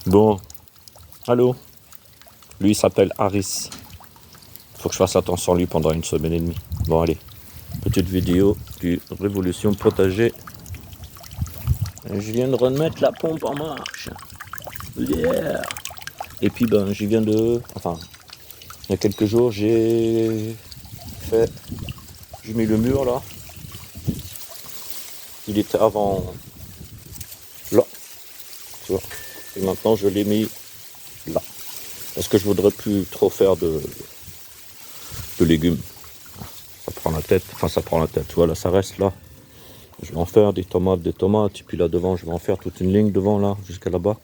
Bon, allô. Lui, il s'appelle Harris. Faut que je fasse attention à lui pendant 1 semaine et demie. Bon, allez. Petite vidéo du Révolution Potager. Je viens de remettre la pompe en marche. Yeah. Et puis, j'y viens de... Enfin, il y a quelques jours, j'ai mis le mur, là. Il était avant... là. Tu vois. Et maintenant, je l'ai mis là. Parce que je voudrais plus trop faire de légumes. Ça prend la tête. Enfin, ça prend la tête. Tu vois, là, ça reste là. Je vais en faire des tomates. Et puis là devant, je vais en faire toute une ligne devant, là, jusqu'à là-bas.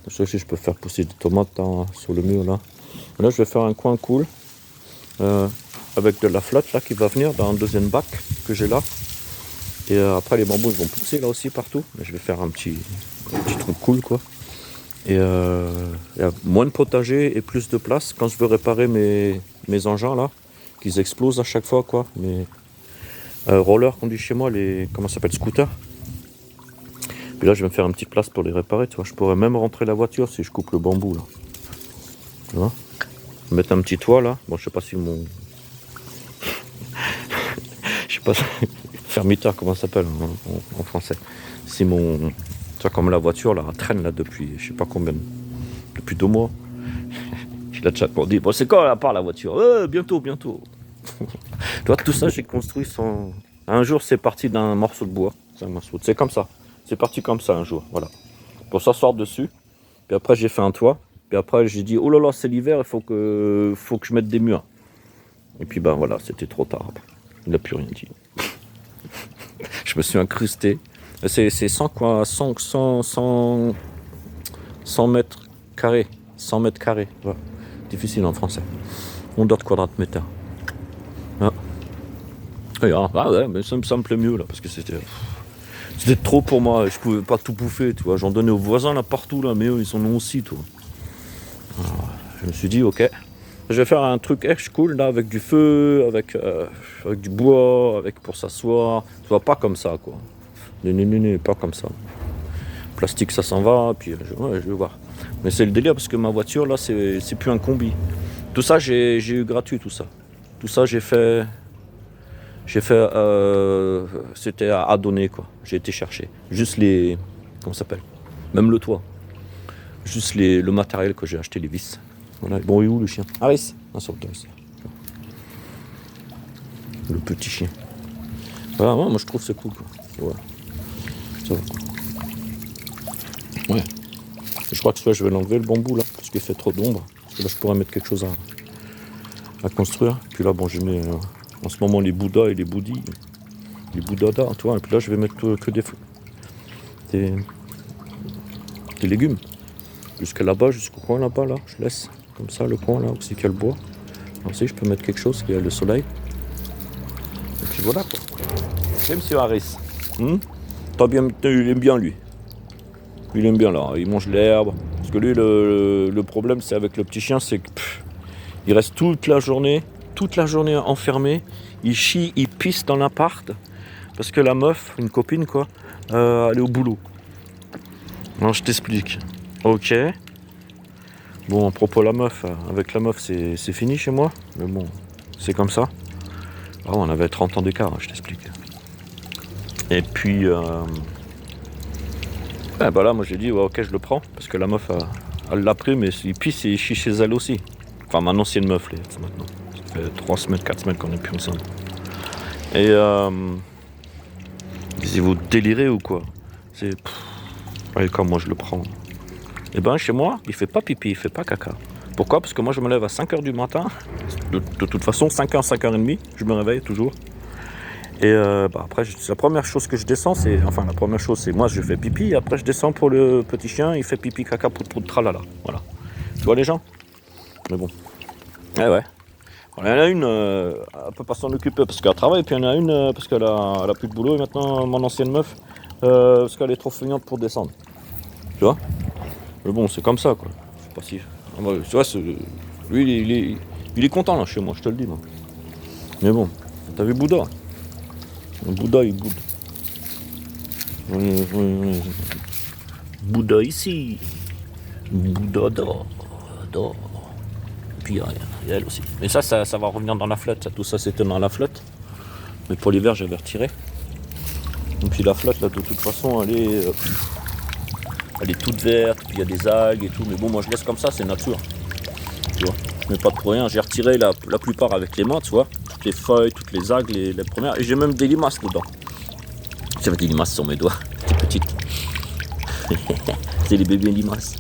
Ça aussi, je peux faire pousser des tomates sur le mur, là. Et là, je vais faire un coin cool. Avec de la flotte, là, qui va venir dans un deuxième bac que j'ai là. Et après, les bambous, ils vont pousser, là aussi, partout. Mais je vais faire un petit truc cool, quoi. Et il y a moins de potager et plus de place. Quand je veux réparer mes engins, là, qu'ils explosent à chaque fois, quoi. Mes rollers qu'on dit chez moi, comment ça s'appelle, scooters. Puis là, je vais me faire une petite place pour les réparer, tu vois. Je pourrais même rentrer la voiture si je coupe le bambou, là. Tu vois, mettre un petit toit, là. Bon, je sais pas si mon... je sais pas, fermiteur, comment ça s'appelle en français. Si mon... Tu vois, comme la voiture, là, elle traîne, là, depuis, je sais pas combien... Depuis 2 mois. Il a déjà dit, bon, c'est quand elle part la voiture? Bientôt. Tu vois, tout ça, j'ai construit sans... Un jour, c'est parti d'un morceau de bois. C'est comme ça. C'est parti comme ça un jour, voilà. Pour s'asseoir dessus. Puis après, j'ai fait un toit. Puis après, j'ai dit, oh là là, c'est l'hiver, il faut que je mette des murs. Et puis, voilà, c'était trop tard. Il n'a plus rien dit. Je me suis incrusté. C'est 100 quoi, 100 mètres carrés. 100 mètres carrés. Voilà. Difficile en français. On doit de quadratmètres. Ah. Ouais, mais ça me plaît mieux là, parce que c'était trop pour moi. Je pouvais pas tout bouffer, tu vois. J'en donnais aux voisins là partout là, mais eux ils en ont aussi, tu vois. Alors, je me suis dit ok, je vais faire un truc echt cool là, avec du feu, avec du bois, avec pour s'asseoir. Tu vois, pas comme ça quoi. Non, pas comme ça. Plastique ça s'en va, puis je vais voir. Mais c'est le délire parce que ma voiture là, c'est plus un combi. Tout ça j'ai eu gratuit, tout ça. Tout ça j'ai fait, c'était à donner quoi. J'ai été chercher. Juste les, comment ça s'appelle? Même le toit. Juste le matériel que j'ai acheté, les vis. Voilà. Bon, il est où le chien? Harris. Ah, sur le toit ici. Le petit chien. Voilà, ouais, moi je trouve que c'est cool quoi. Ouais. Ça va quoi. Ouais. Je crois que je vais l'enlever le bambou là, parce qu'il fait trop d'ombre. Parce que là je pourrais mettre quelque chose à construire. Puis là bon je mets en ce moment les bouddhas et les bouddhis. Les bouddhadas, tu vois, et puis là je vais mettre que des légumes. Jusqu'à là-bas, jusqu'au coin là-bas, là, je laisse comme ça le coin là, aussi qu'il y a le bois. Ensuite je peux mettre quelque chose qui a le soleil. Et puis voilà quoi. C'est monsieur Harris. Il aime bien lui. Il aime bien là, il mange l'herbe. Parce que lui le problème c'est avec le petit chien, c'est que il reste toute la journée enfermé. Il chie, il pisse dans l'appart. Parce que la meuf, une copine quoi, elle est au boulot. Alors je t'explique. Ok. Bon, à propos de la meuf, avec la meuf c'est fini chez moi. Mais bon, c'est comme ça. Ah, on avait 30 ans d'écart, je t'explique. Et puis, là moi j'ai dit, ouais, ok, je le prends. Parce que la meuf, elle l'a pris, mais il pisse et il chie chez elle aussi. Enfin, mon ancienne meuf, maintenant. Ça fait 3 semaines, 4 semaines qu'on n'est plus ensemble. Et si vous délirez ou quoi? Allez, quand moi je le prends. Et chez moi, il fait pas pipi, il fait pas caca. Pourquoi? Parce que moi je me lève à 5h du matin. De toute façon, 5h, 5h30, je me réveille toujours. Et après, la première chose que je descends, c'est moi je fais pipi. Et après, je descends pour le petit chien, il fait pipi, caca, pout, tralala. Voilà. Tu vois les gens? Mais bon. Ouais. Il y en a une, elle peut pas s'en occuper parce qu'elle travaille, puis il y en a une parce qu'elle a plus de boulot, et maintenant mon ancienne meuf, parce qu'elle est trop feignante pour descendre. Tu vois? Mais bon, c'est comme ça quoi. Je sais pas si. Tu vois, lui il est content là chez moi, je te le dis moi. Mais bon, t'as vu Bouddha? Bouddha il boude. Oui. Bouddha ici. Dodo. Dodo. Et puis il y a elle aussi. Mais ça va revenir dans la flotte. Ça, tout ça c'était dans la flotte. Mais pour l'hiver j'avais retiré. Et puis la flotte là de toute façon elle est toute verte, puis il y a des algues et tout. Mais bon moi je laisse comme ça, c'est nature. Tu vois. Je mets pas de rien. J'ai retiré la plupart avec les mains, tu vois. Toutes les feuilles, toutes les algues, les premières. Et j'ai même des limaces dedans. J'avais des limaces sur mes doigts. C'était petite. C'est les bébés limaces.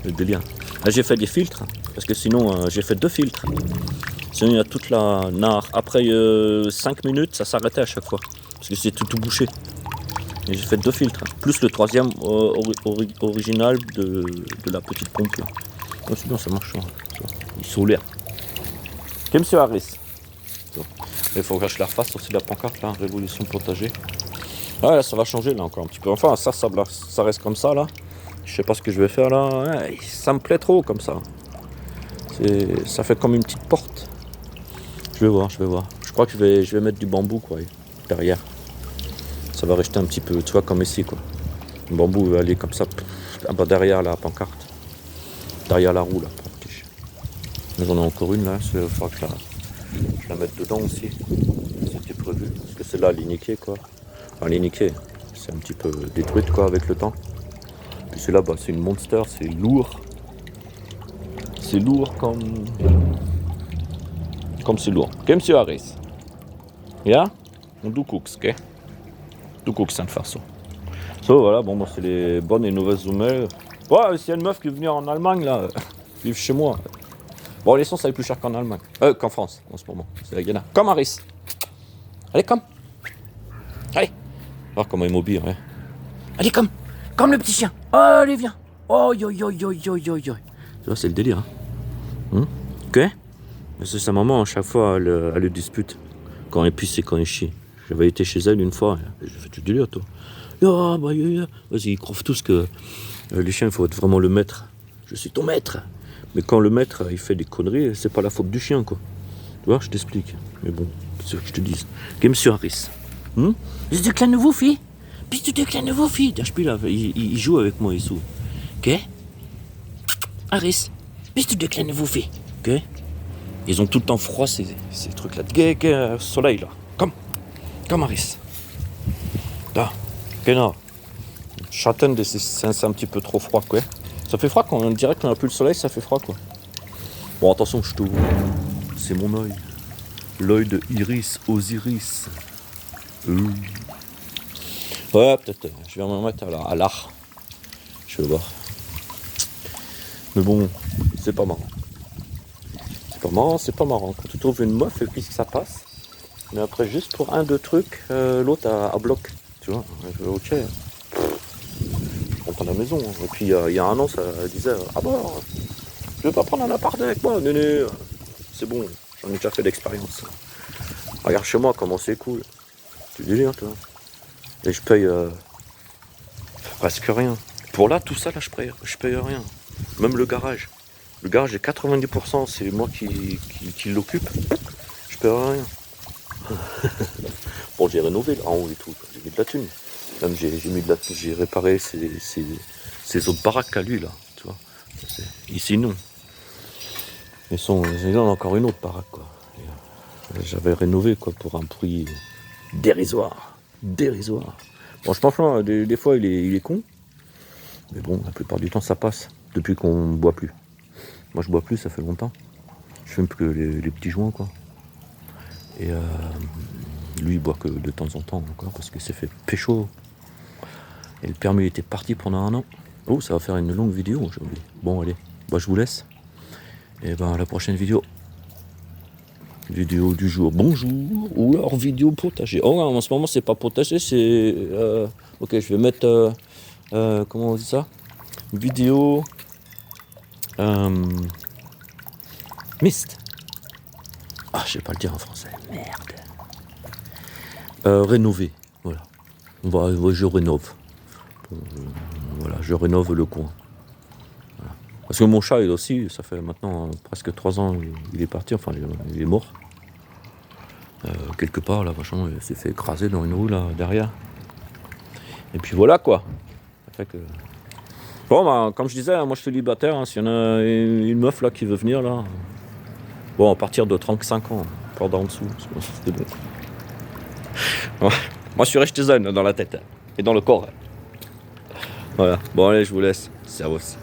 Le délire. Là, j'ai fait des filtres. Parce que sinon, j'ai fait 2 filtres. Sinon, il y a toute la nare. Après 5 minutes, ça s'arrêtait à chaque fois. Parce que c'était tout bouché. Et j'ai fait 2 filtres. Plus le 3e original de la petite pompe là. Oh, sinon, ça marche. Ils sont l'air. Kim sur Harris. Il faut que je la refasse aussi la pancarte là, Révolution potager. Ouais, là, ça va changer là encore un petit peu. Enfin, ça reste comme ça là. Je sais pas ce que je vais faire là. Ouais, ça me plaît trop comme ça. Ça fait comme une petite porte. Je vais voir. Je crois que je vais mettre du bambou quoi derrière. Ça va rester un petit peu, tu vois, comme ici quoi. Le bambou va aller comme ça, derrière la pancarte. Derrière la roue là. Mais j'en ai encore une là, il faudra que je la mette dedans aussi. C'était prévu. Parce que celle-là, elle est niquée quoi. Enfin, elle est niquée. C'est un petit peu détruite quoi avec le temps. Puis celle-là, bah, c'est une monster, c'est lourd. C'est lourd comme c'est lourd. Comme sur Harris. Ja? Und du guckst, gell? Du guckst einfach so. So, voilà, bon, bah, c'est les bonnes et mauvaises nouvelles. Ouais, s'il y a une meuf qui veut venir en Allemagne là, vivre chez moi. Bon, l'essence, ça est plus cher qu'en Allemagne. Qu'en France, en ce moment. C'est la Ghana. Comme Harris. Allez, comme. Allez. Voir comment il est mobile, ouais. Allez, comme le petit chien. Oh, allez, viens. Oh, yo. Tu vois, c'est le délire. Hein. Ok. Mais c'est sa maman, à chaque fois, elle le dispute. Quand elle pisse et quand elle chie. J'avais été chez elle une fois. J'ai fait du délire, toi. Vas-y, ils croient tous que les chiens, il faut être vraiment le maître. Je suis ton maître. Mais quand le maître, il fait des conneries, c'est pas la faute du chien, quoi. Tu vois, je t'explique. Mais bon, c'est ce que je te dis. Ok, monsieur Harris. Bist du kleine Wuffi? Bist du der kleine Wuffi? Der Spieler, il joue avec moi, il joue. Ok? Harris, bist du der kleine Wuffi? Ok? Ils ont tout le temps froid, ces trucs-là. De soleil, là. Comme Harris. Là. Genau. Châtaigne, c'est un petit peu trop froid, quoi. Ça fait froid quand on dirait qu'on n'a plus le soleil, ça fait froid, quoi. Bon, attention, je t'ouvre. C'est mon œil. L'œil de Iris, Osiris. Ouais, peut-être. Je vais me mettre à l'art. Je vais voir. Mais bon, c'est pas marrant. C'est pas marrant. Quand tu trouves une meuf et puis que ça passe. Mais après, juste pour 1-2 trucs, l'autre à bloc. Tu vois, ok. Je rentre à la maison. Et puis, il y a 1 an, ça disait, ah bah, je vais pas prendre un appart avec moi. Non, c'est bon. J'en ai déjà fait l'expérience. Regarde chez moi comment c'est cool. Tu délires, toi. Et je paye presque rien. Pour là, tout ça, là, je paye rien. Même le garage. Le garage, est 90%, c'est moi qui l'occupe. Je paye rien. Bon, j'ai rénové là, en haut et tout. J'ai mis de la thune. Même j'ai réparé ces autres baraques à lui, là. Tu vois. Ici, non. Il y en a encore une autre baraque, quoi. J'avais rénové, quoi, pour un prix dérisoire. Bon, franchement, des fois, il est con. Mais bon, la plupart du temps, ça passe. Depuis qu'on ne boit plus. Moi, je bois plus, ça fait longtemps. Je fume que les petits joints, quoi. Et lui, il boit que de temps en temps, encore, parce qu'il s'est fait pécho. Et le permis était parti pendant 1 an. Oh, ça va faire une longue vidéo aujourd'hui. Bon, allez, bah, je vous laisse. Et ben, la prochaine vidéo. Vidéo du jour. Bonjour. Ou alors vidéo potager. Oh, en ce moment, c'est pas potager, c'est... ok, je vais mettre... comment on dit ça? Vidéo... mist. Ah, je sais pas le dire en français. Merde. Rénover. Voilà. Je rénove. Voilà, je rénove le coin. Voilà. Parce que mon chat, il aussi, ça fait maintenant presque 3 ans, il est parti, enfin, il est mort. Quelque part, là, vachement, il s'est fait écraser dans une roue, là, derrière. Et puis voilà, quoi. Ça fait que Bon, bah, comme je disais, hein, moi je suis célibataire. S'il y en a une meuf là qui veut venir là. Bon, à partir de 35 ans, pas d'en dessous. C'est bon. Ouais. Moi je suis resté jeune dans la tête et dans le corps. Voilà. Bon, allez, je vous laisse. Servus.